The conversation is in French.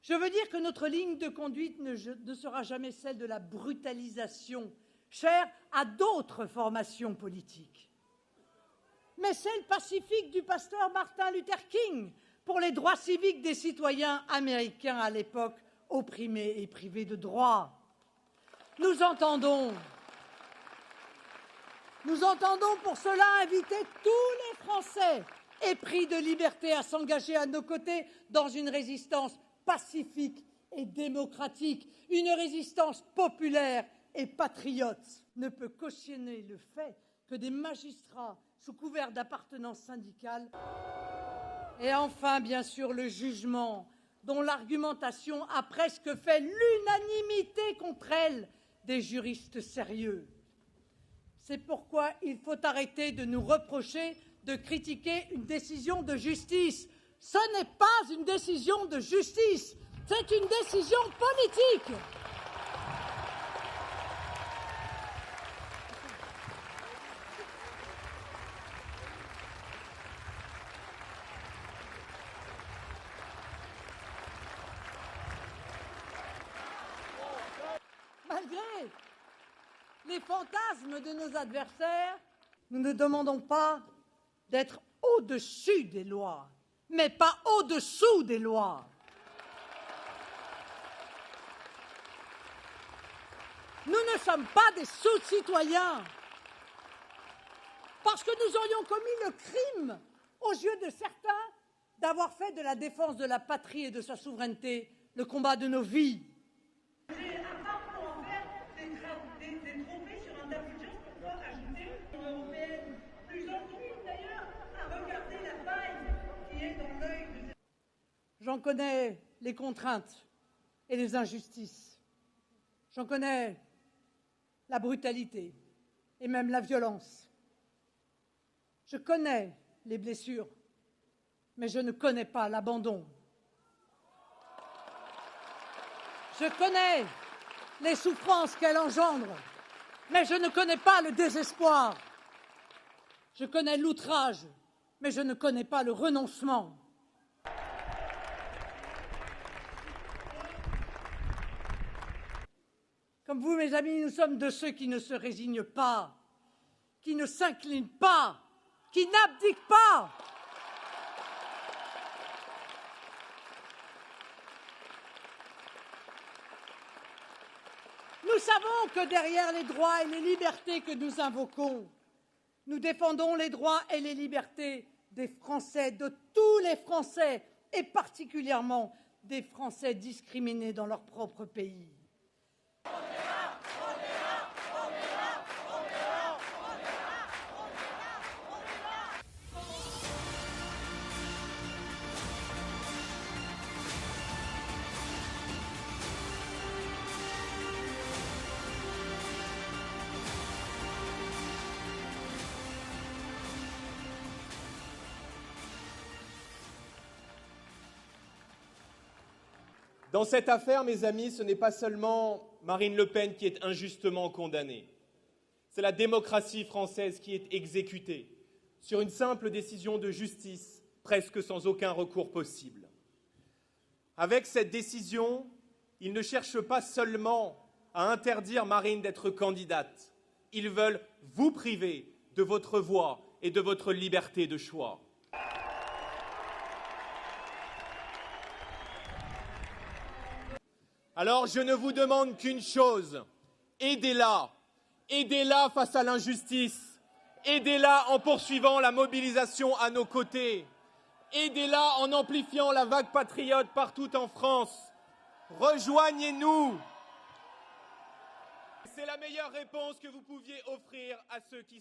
Je veux dire que notre ligne de conduite ne sera jamais celle de la brutalisation, chère à d'autres formations politiques, mais celle pacifique du pasteur Martin Luther King pour les droits civiques des citoyens américains à l'époque opprimés et privés de droits. Nous entendons pour cela inviter tous les Français épris de liberté à s'engager à nos côtés dans une résistance pacifique et démocratique, une résistance populaire et patriote. Ne peut cautionner le fait que des magistrats, sous couvert d'appartenance syndicale, et enfin, bien sûr, le jugement, dont l'argumentation a presque fait l'unanimité contre elle des juristes sérieux. C'est pourquoi il faut arrêter de nous reprocher de critiquer une décision de justice. Ce n'est pas une décision de justice, c'est une décision politique. Malgré les fantasmes de nos adversaires, nous ne demandons pas d'être au-dessus des lois, mais pas au-dessous des lois. Nous ne sommes pas des sous-citoyens, parce que nous aurions commis le crime, aux yeux de certains, d'avoir fait de la défense de la patrie et de sa souveraineté le combat de nos vies. J'en connais les contraintes et les injustices. J'en connais la brutalité et même la violence. Je connais les blessures, mais je ne connais pas l'abandon. Je connais les souffrances qu'elle engendre, mais je ne connais pas le désespoir. Je connais l'outrage, mais je ne connais pas le renoncement. Comme vous, mes amis, nous sommes de ceux qui ne se résignent pas, qui ne s'inclinent pas, qui n'abdiquent pas. Nous savons que derrière les droits et les libertés que nous invoquons, nous défendons les droits et les libertés des Français, de tous les Français, et particulièrement des Français discriminés dans leur propre pays. Dans cette affaire, mes amis, ce n'est pas seulement Marine Le Pen qui est injustement condamnée. C'est la démocratie française qui est exécutée sur une simple décision de justice, presque sans aucun recours possible. Avec cette décision, ils ne cherchent pas seulement à interdire Marine d'être candidate. Ils veulent vous priver de votre voix et de votre liberté de choix. Alors je ne vous demande qu'une chose, aidez-la face à l'injustice, aidez-la en poursuivant la mobilisation à nos côtés, aidez-la en amplifiant la vague patriote partout en France, rejoignez-nous. C'est la meilleure réponse que vous pouviez offrir à ceux qui...